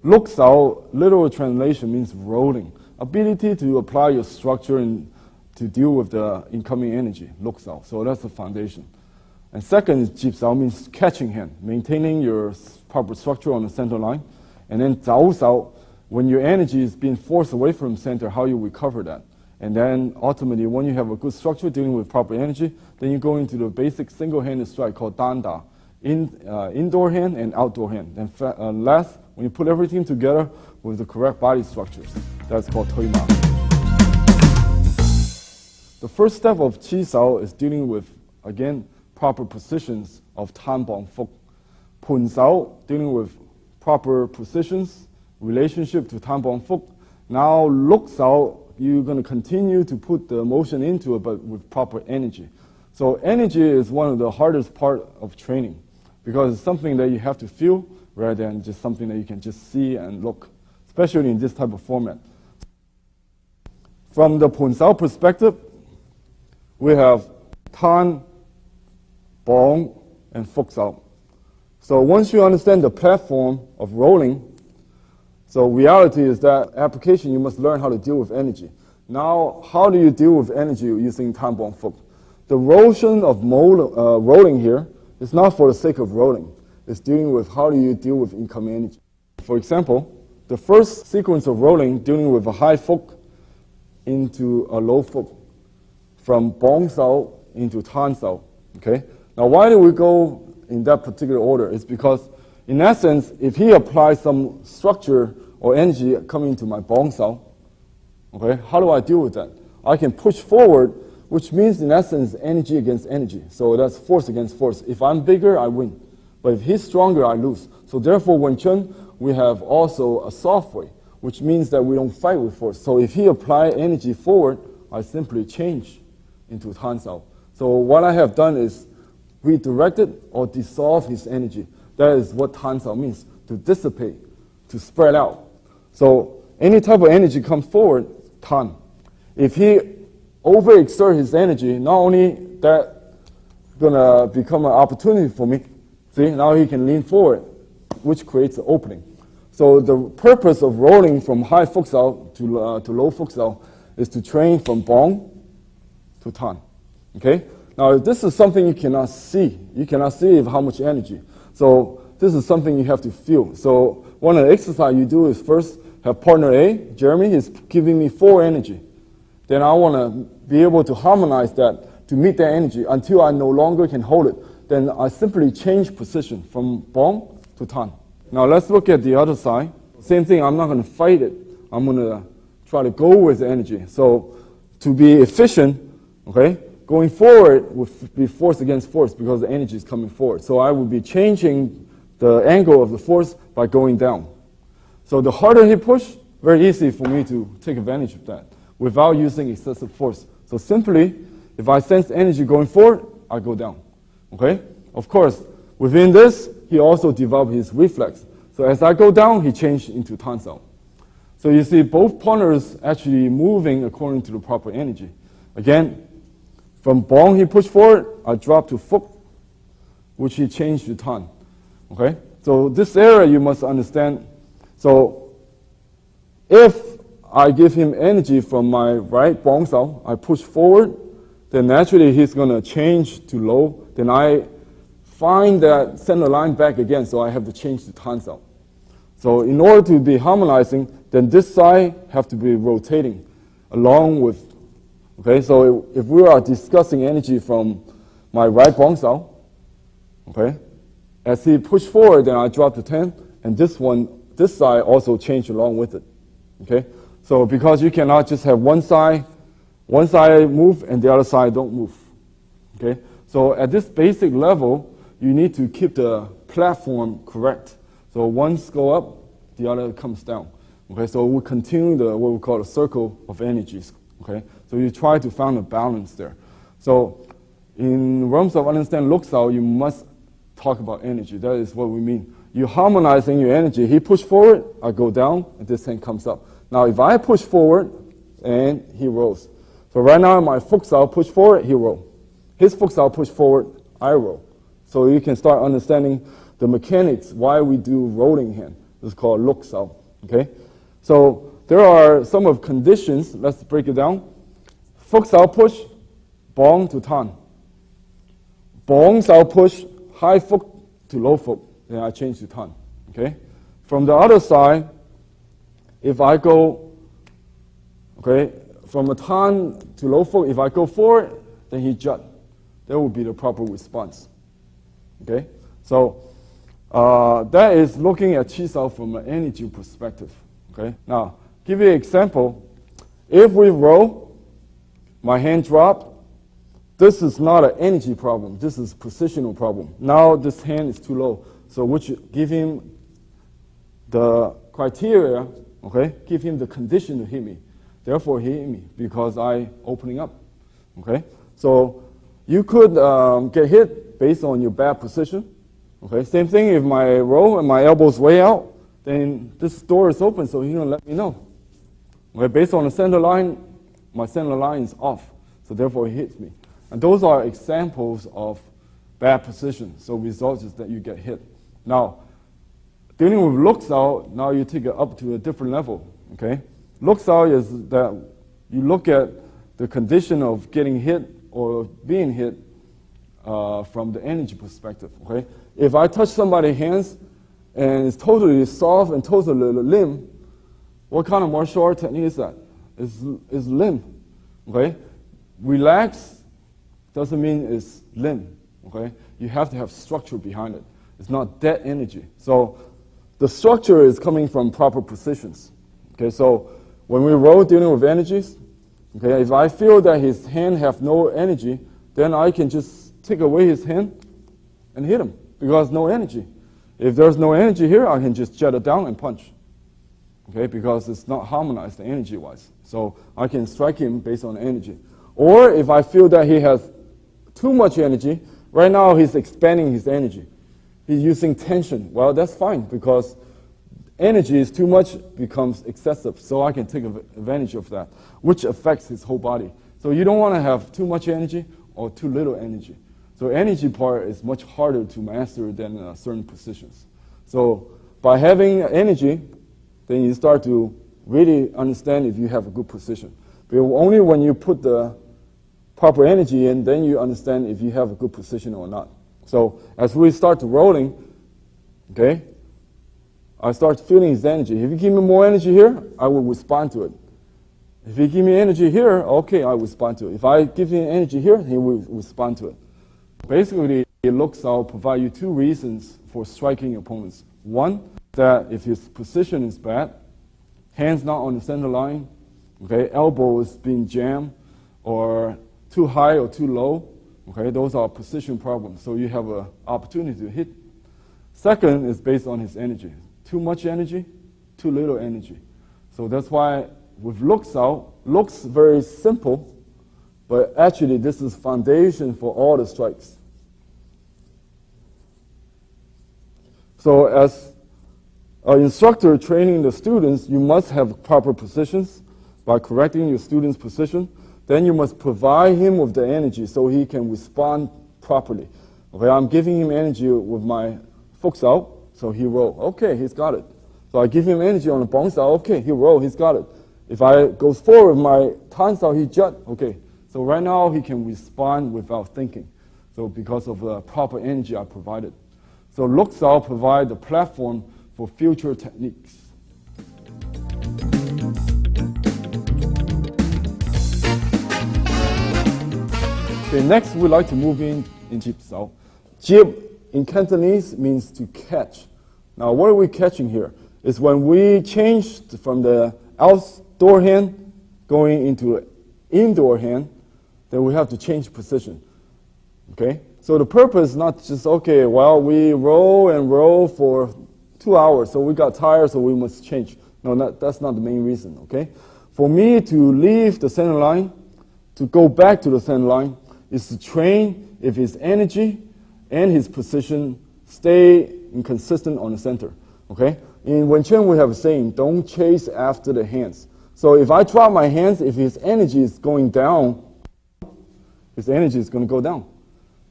Luk Sao, literal translation means rolling. Ability to apply your structure and to deal with the incoming energy, Luk Sao. So that's the foundation. And second is Jip Sao, means catching hand, maintaining your proper structure on the center line. And then Zao Sao, when your energy is being forced away from center, how you recover that. And then ultimately, when you have a good structure dealing with proper energy, then you go into the basic single-handed strike called Danda, indoor hand and outdoor hand. And last, when you put everything together with the correct body structures, that's called Toima. The first step of Chi Sao is dealing with, again, proper positions of Tan Bong Fuk. Poon Sao, dealing with proper positions, relationship to Tan Bong Fuk. Now, Luk Sao, you're going to continue to put the motion into it, but with proper energy. So energy is one of the hardest part of training because it's something that you have to feel rather than just something that you can just see and look, especially in this type of format. From the Poon Sao perspective, we have Tan, Bong, and Fuk Sao. So once you understand the platform of rolling, so reality is that application, you must learn how to deal with energy. Now, how do you deal with energy using Tan Bong Fuk? The motion of rolling here is not for the sake of rolling. It's dealing with how do you deal with incoming energy. For example, the first sequence of rolling, dealing with a high Fuk into a low Fuk, from Bong Sao into Tan Sao. Okay? Now, why do we go in that particular order? It's because, in essence, if he applies some structure or energy coming to my Bong Sao, okay, how do I deal with that? I can push forward, which means, in essence, energy against energy. So that's force against force. If I'm bigger, I win. But if he's stronger, I lose. So therefore, Wing Chun, we have also a soft way, which means that we don't fight with force. So if he apply energy forward, I simply change into Tan Sao. So what I have done is redirected or dissolve his energy. That is what Tan Sao means, to dissipate, to spread out. So any type of energy comes forward, Tan. If he overexert his energy, not only that gonna become an opportunity for me, see, now he can lean forward, which creates an opening. So the purpose of rolling from high Fuk Sao to low Fuk Sao is to train from Bong to Tan. Okay? Now, this is something you cannot see. You cannot see how much energy. So this is something you have to feel. So one of the exercises you do is first have partner A, Jeremy, is giving me 4 energy. Then I want to be able to harmonize that to meet that energy until I no longer can hold it. Then I simply change position from Bong to Tan. Now let's look at the other side. Same thing, I'm not going to fight it. I'm going to try to go with the energy. So to be efficient, okay, going forward would be force against force because the energy is coming forward. So I would be changing the angle of the force by going down. So the harder he push, very easy for me to take advantage of that without using excessive force. So simply, if I sense energy going forward, I go down. Okay? Of course, within this, he also developed his reflex. So as I go down, he changed into Tan Sao. So you see both partners actually moving according to the proper energy. Again, from Bong he pushed forward, I dropped to Fuk, which he changed to Tan. Okay? So this area you must understand. So if I give him energy from my right Bong Sao, I push forward, then naturally he's going to change to low. Then I find that center line back again, so I have to change to Tan Sao. So in order to be harmonizing, then this side have to be rotating along with, okay, so if we are discussing energy from my right Bong Sao, okay, as he pushed forward, then I drop to 10, and this side also changed along with it, okay? So because you cannot just have one side move and the other side don't move, okay? So at this basic level, you need to keep the platform correct. So once go up, the other comes down, okay? So we continue what we call a circle of energies, okay? So you try to find a balance there. So in realms of understanding Luk Sao, you must talk about energy. That is what we mean. You're harmonizing your energy. He pushed forward, I go down, and this hand comes up. Now, if I push forward, and he rolls. So right now, my Fuk Sao push forward, he roll. His Fuk Sao push forward, I roll. So you can start understanding the mechanics, why we do rolling hand. This is called looks out. Okay, so there are some of conditions. Let's break it down. Foot out push, bong to tan. Bongs out push, high foot to low foot. Then I change to tan. Okay, from the other side, if I go, okay, from a tan to low foot, if I go forward, then he jut. That would be the proper response. Okay, so that is looking at chi sao from an energy perspective. Okay, now give you an example. If we roll, my hand dropped. This is not an energy problem. This is a positional problem. Now this hand is too low, so which give him the criteria. Okay, give him the condition to hit me. Therefore, he hit me because I opening up. Okay, so you could get hit based on your bad position. Okay, same thing if my roll and my elbow's way out, then this door is open, so he's gonna let me know. Okay, based on the center line, my center line is off, so therefore he hits me. And those are examples of bad position. So result is that you get hit. Now, dealing with looks out, now you take it up to a different level. Okay, looks out is that you look at the condition of getting hit or being hit from the energy perspective. Okay, if I touch somebody's hands and it's totally soft and totally limb, what kind of martial art technique is that? It's limb. Okay, relax doesn't mean it's limb. Okay, you have to have structure behind it. It's not dead energy. So the structure is coming from proper positions. Okay, so when we roll dealing with energies, okay, if I feel that his hand have no energy, then I can just take away his hand and hit him because no energy. If there's no energy here, I can just jet it down and punch. Okay, because it's not harmonized energy-wise. So I can strike him based on energy. Or if I feel that he has too much energy, right now he's expanding his energy. He's using tension. Well, that's fine because energy is too much, becomes excessive. So I can take advantage of that, which affects his whole body. So you don't want to have too much energy or too little energy. So energy part is much harder to master than certain positions. So by having energy, then you start to really understand if you have a good position. But only when you put the proper energy in, then you understand if you have a good position or not. So as we start rolling, okay, I start feeling his energy. If you give me more energy here, I will respond to it. If you give me energy here, okay, I will respond to it. If I give him energy here, he will respond to it. Basically, it looks out provide you two reasons for striking opponents. One, that if his position is bad, hands not on the center line, okay, elbow is being jammed, or too high or too low, okay, those are position problems. So you have an opportunity to hit. Second is based on his energy. Too much energy, too little energy. So that's why with looks out, looks very simple, but actually this is foundation for all the strikes. So as an instructor training the students, you must have proper positions by correcting your student's position. Then you must provide him with the energy so he can respond properly. Okay, I'm giving him energy with my foot out, so he roll. Okay, he's got it. So I give him energy on the bong out. Okay, he roll, he's got it. If I go forward with my tan out, he jut. Okay, so right now he can respond without thinking. So because of the proper energy I provided. So looks out provide the platform for future techniques. Okay, next we'd like to move in jib sao. Jib in Cantonese means to catch. Now what are we catching here? It's when we change from the outdoor hand going into indoor hand, then we have to change position. Okay? So the purpose is not just, okay, well, we roll and roll for 2 hours, so we got tired, so we must change. No, that's not the main reason, okay? For me to leave the center line, to go back to the center line, is to train if his energy and his position stay inconsistent on the center, okay? In Wen Chen, we have a saying, don't chase after the hands. So if I drop my hands, if his energy is going down, his energy is going to go down.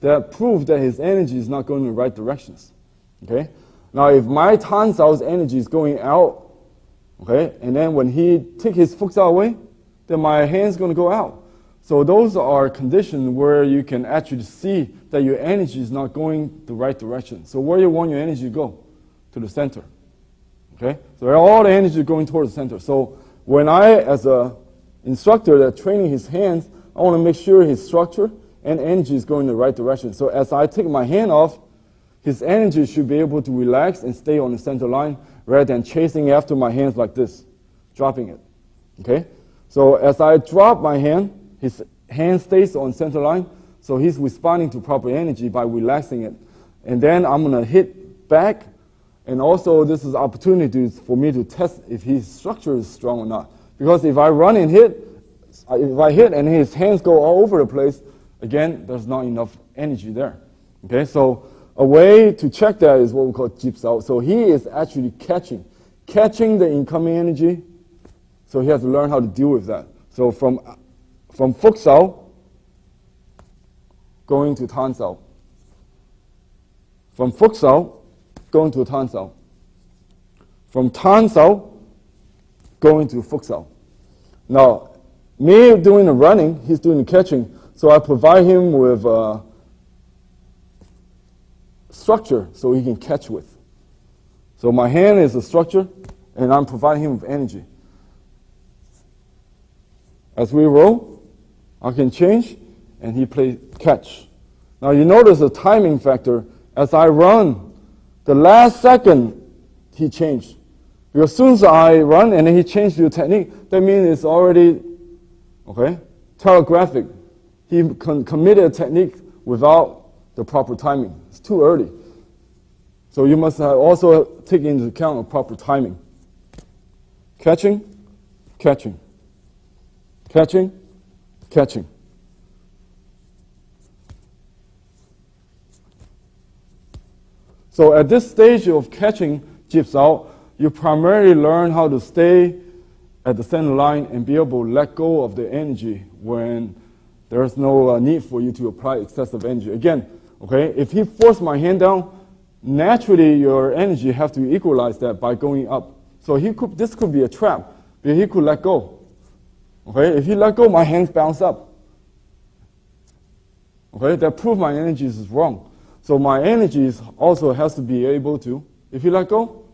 That proves that his energy is not going in the right directions, okay? Now, if my Tan Sao's energy is going out, okay, and then when he take his Fuk Sao away, then my hand's going to go out. So those are conditions where you can actually see that your energy is not going the right direction. So where you want your energy to go? To the center. Okay? So all the energy is going towards the center. So when I, as a instructor that's training his hands, I want to make sure his structure and energy is going in the right direction. So as I take my hand off, his energy should be able to relax and stay on the center line rather than chasing after my hands like this, dropping it. Okay? So as I drop my hand, his hand stays on center line, so he's responding to proper energy by relaxing it. And then I'm going to hit back, and also this is opportunity for me to test if his structure is strong or not. Because if I run and hit, if I hit and his hands go all over the place, again, there's not enough energy there. Okay, so a way to check that is what we call Jip Sao. So he is actually catching the incoming energy, so he has to learn how to deal with that. So from Fuk Sao, going to Tan Sao. From Fuk Sao, going to Tan Sao. From Tan Sao, going to Fuk Sao. Now, me doing the running, he's doing the catching, so I provide him with structure so he can catch with. So my hand is a structure, and I'm providing him with energy. As we roll, I can change, and he plays catch. Now you notice the timing factor. As I run, the last second, he changed. Because as soon as I run and then he changed the technique, that means it's already, okay, telegraphic. He committed a technique without the proper timing. It's too early. So you must also take into account the proper timing. Catching, catching, catching, catching. So at this stage of catching Jip Sao, you primarily learn how to stay at the center line and be able to let go of the energy when there's no need for you to apply excessive energy. Again, okay, if he forced my hand down, naturally your energy have to equalize that by going up. So this could be a trap, but he could let go. Okay, if he let go, my hands bounce up. Okay, that proves my energy is wrong. So my energy also has to be able to, if you let go,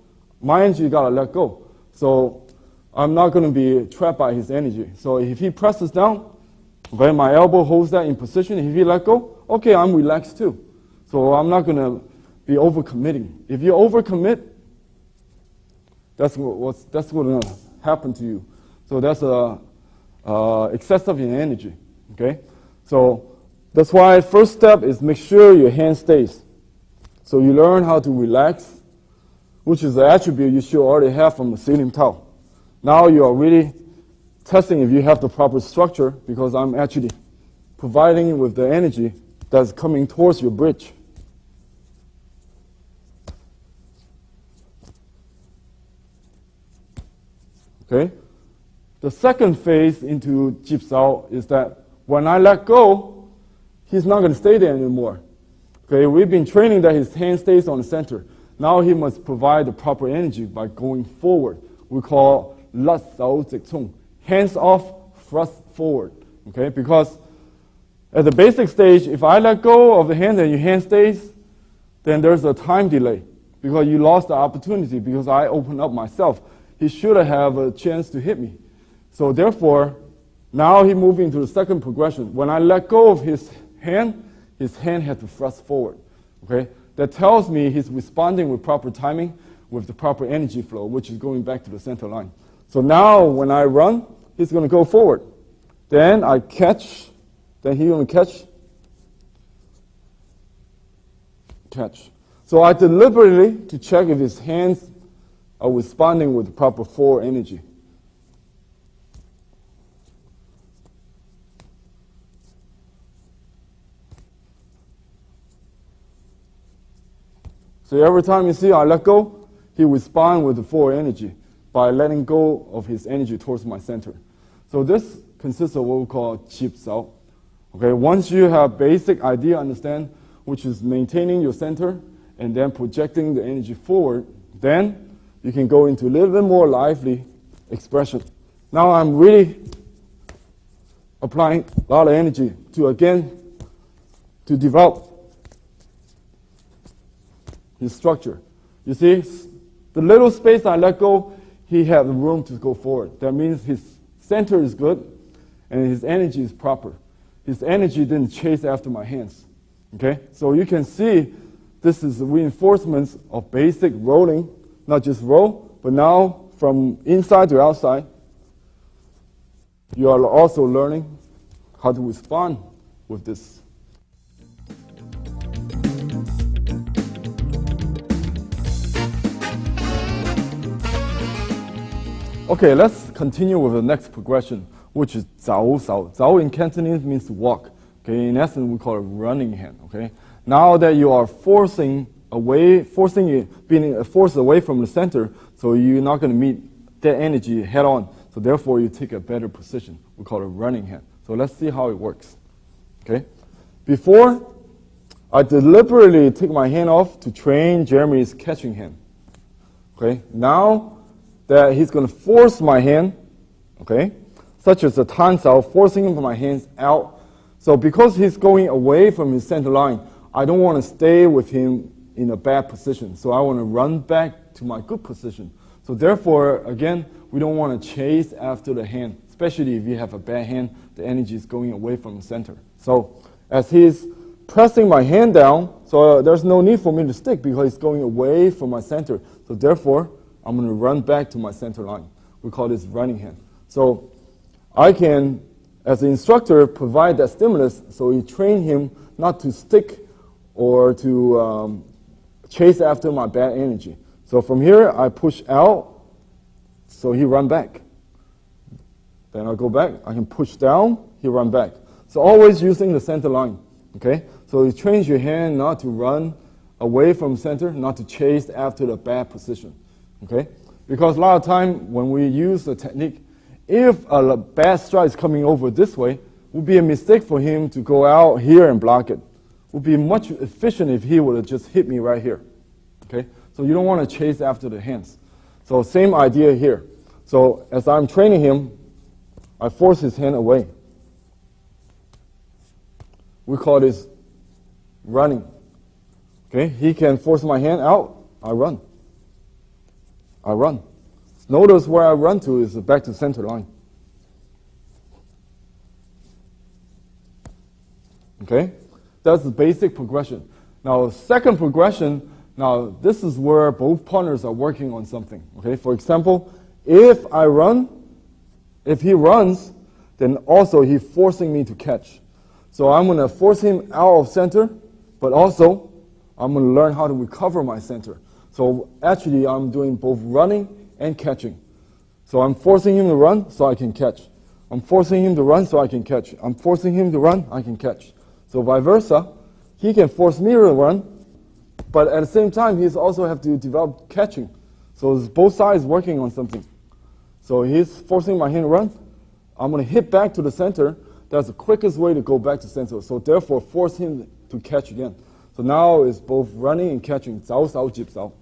my energy got to let go. So I'm not going to be trapped by his energy. So if he presses down, okay, my elbow holds that in position. If he let go, okay, I'm relaxed too. So I'm not going to be overcommitting. If you overcommit, that's what's going to happen to you. So that's excessive in energy. Okay, so that's why first step is make sure your hand stays. So you learn how to relax, which is an attribute you should already have from the Silim Tao. Now you are really testing if you have the proper structure, because I'm actually providing you with the energy that's coming towards your bridge. Okay? The second phase into Jip Sao is that when I let go, he's not going to stay there anymore. Okay, we've been training that his hand stays on the center. Now he must provide the proper energy by going forward. We call Lat Sao Zik Chung, hands off, thrust forward. Okay, because at the basic stage, if I let go of the hand and your hand stays, then there's a time delay because you lost the opportunity because I opened up myself. He should have a chance to hit me. So therefore, now he moving into the second progression. When I let go of his hand had to thrust forward. Okay? That tells me he's responding with proper timing, with the proper energy flow, which is going back to the center line. So now when I run, he's going to go forward. Then I catch, then he's going to catch. So I deliberately to check if his hands are responding with the proper forward energy. So every time you see I let go, he responds with the forward energy by letting go of his energy towards my center. So this consists of what we call Jip Sao. Okay, once you have basic idea, understand, which is maintaining your center and then projecting the energy forward, then you can go into a little bit more lively expression. Now I'm really applying a lot of energy to develop his structure. You see, the little space I let go, he had the room to go forward. That means his center is good and his energy is proper. His energy didn't chase after my hands. Okay? So you can see this is the reinforcements of basic rolling, not just roll, but now from inside to outside, you are also learning how to respond with this. Okay, let's continue with the next progression, which is zao sao. Zao in Cantonese means to walk. Okay, in essence, we call it running hand. Okay, now that you are being forced away from the center, so you're not going to meet that energy head on. So therefore, you take a better position. We call it running hand. So let's see how it works. Okay, before I deliberately take my hand off to train Jeremy's catching hand. Okay, now that he's going to force my hand, okay, such as the tan sao, forcing my hands out. So because he's going away from his center line, I don't want to stay with him in a bad position. So I want to run back to my good position. So therefore, again, we don't want to chase after the hand, especially if you have a bad hand, the energy is going away from the center. So as he's pressing my hand down, so there's no need for me to stick because he's going away from my center. So therefore, I'm going to run back to my center line. We call this running hand. So I can, as an instructor, provide that stimulus so you train him not to stick or to chase after my bad energy. So from here, I push out, so he run back. Then I go back, I can push down, he run back. So always using the center line, okay? So you train your hand not to run away from center, not to chase after the bad position. Okay? Because a lot of time when we use the technique, if a bad strike is coming over this way, it would be a mistake for him to go out here and block it. It would be much efficient if he would have just hit me right here. Okay? So you don't want to chase after the hands. So same idea here. So as I'm training him, I force his hand away. We call this running. Okay? He can force my hand out, I run. I run. Notice where I run to is back to center line. Okay? That's the basic progression. Now, second progression, now this is where both partners are working on something. Okay? For example, if he runs, then also he's forcing me to catch. So I'm going to force him out of center, but also I'm going to learn how to recover my center. So actually, I'm doing both running and catching. So I'm forcing him to run so I can catch. I'm forcing him to run so I can catch. I'm forcing him to run, I can catch. So vice versa, he can force me to run, but at the same time, he's also have to develop catching. So it's both sides working on something. So he's forcing my hand to run. I'm going to hit back to the center. That's the quickest way to go back to center. So therefore, force him to catch again. So now it's both running and catching. Zao, sao, jip, sao.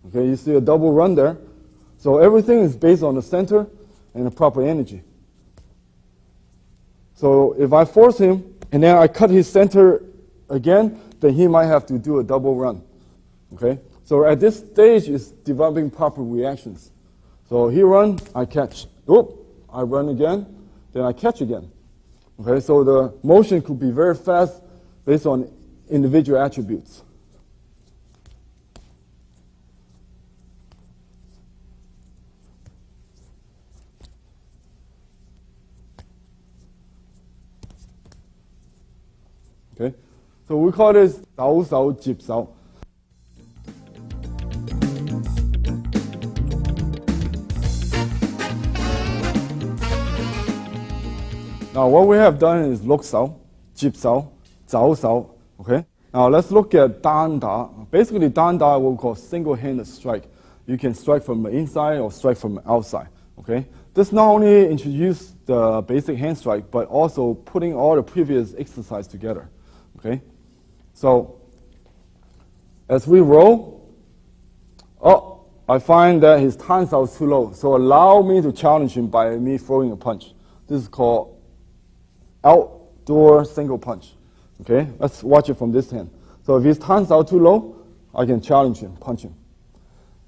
Okay, you see a double run there. So everything is based on the center and the proper energy. So if I force him and then I cut his center again, then he might have to do a double run. Okay? So at this stage, it's developing proper reactions. So he runs, I catch. Oop, I run again, then I catch again. Okay, so the motion could be very fast based on individual attributes. Okay, so we call this dao sao jip sao. Now what we have done is lok sao, jip sao, zao sao. Okay. Now let's look at dan da. Basically, dan da what we call single-handed strike. You can strike from the inside or strike from the outside. Okay. This not only introduces the basic hand strike, but also putting all the previous exercise together. Okay? So, as we roll, I find that his tansao is too low. So allow me to challenge him by me throwing a punch. This is called outdoor single punch. Okay? Let's watch it from this hand. So if his tansao too low, I can challenge him, punch him.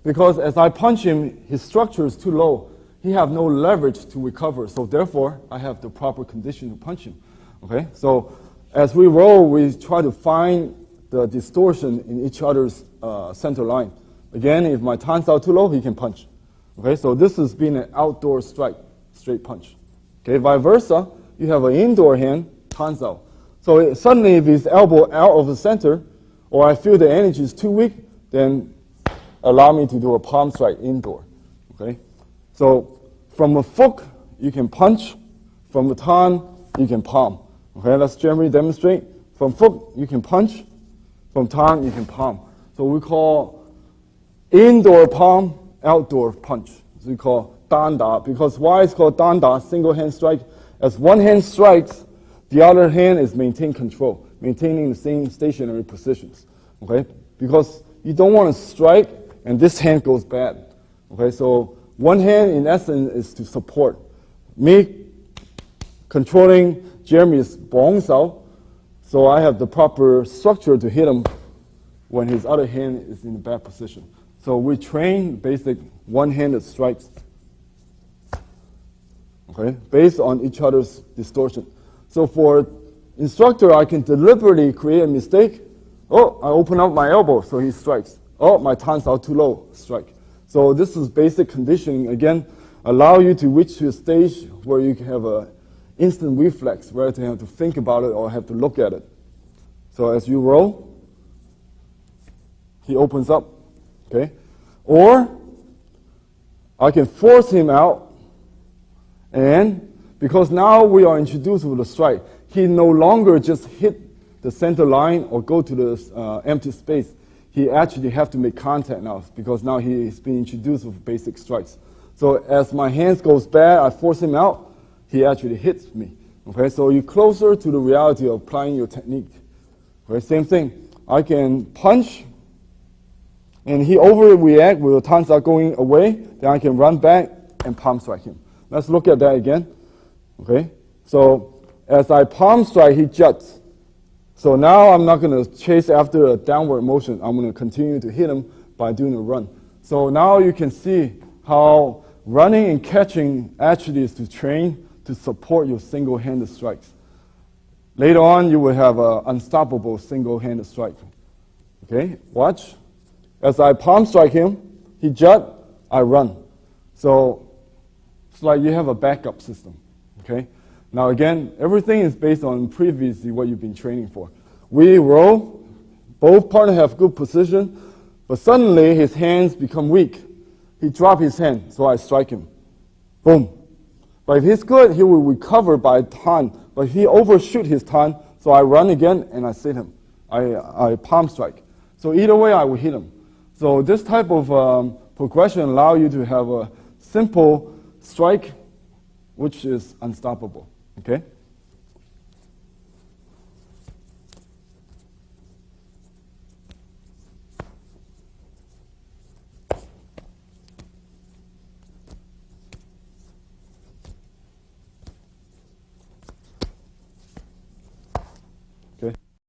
Because as I punch him, his structure is too low. He have no leverage to recover. So therefore, I have the proper condition to punch him. Okay? So as we roll, we try to find the distortion in each other's center line. Again, if my tansao too low, he can punch. Okay? So this has been an outdoor strike, straight punch. Okay? Vice versa, you have an indoor hand, tansao. So suddenly, if his elbow out of the center, or I feel the energy is too weak, then allow me to do a palm strike indoor. Okay? So from a foot, you can punch. From the tan, you can palm. Okay, let's generally demonstrate. From foot, you can punch. From tan, you can palm. So we call indoor palm, outdoor punch. So we call danda. Because why it's called danda, single hand strike? As one hand strikes, the other hand is maintain control, maintaining the same stationary positions. Okay? Because you don't want to strike and this hand goes bad. Okay, so one hand in essence is to support. Me controlling Jeremy's bong sao, so I have the proper structure to hit him when his other hand is in a bad position. So we train basic one-handed strikes. Okay, based on each other's distortion. So for instructor, I can deliberately create a mistake. Oh, I open up my elbow, so he strikes. Oh, my tansao too low, strike. So this is basic conditioning. Again, allow you to reach to a stage where you can have an instant reflex rather than have to think about it or have to look at it. So as you roll, he opens up, okay? Or I can force him out, and because now we are introduced with a strike, he no longer just hit the center line or go to the empty space. He actually have to make contact now because now he is being introduced with basic strikes. So as my hands goes bad, I force him out, he actually hits me. Okay, so you're closer to the reality of applying your technique. Okay, same thing. I can punch, and he overreact with the tansao going away, then I can run back and palm strike him. Let's look at that again. Okay, so as I palm strike, he juts. So now I'm not going to chase after a downward motion. I'm going to continue to hit him by doing a run. So now you can see how running and catching actually is to train to support your single-handed strikes. Later on, you will have an unstoppable single-handed strike. Okay, watch. As I palm strike him, he jut, I run. So it's like you have a backup system. Okay. Now again, everything is based on previously what you've been training for. We roll, both partners have good position, but suddenly his hands become weak. He drops his hand, so I strike him. Boom. But if he's good, he will recover by tan. But he overshoot his tan, so I run again and I sit him. I palm strike. So either way, I will hit him. So this type of progression allows you to have a simple strike, which is unstoppable. Okay? Okay.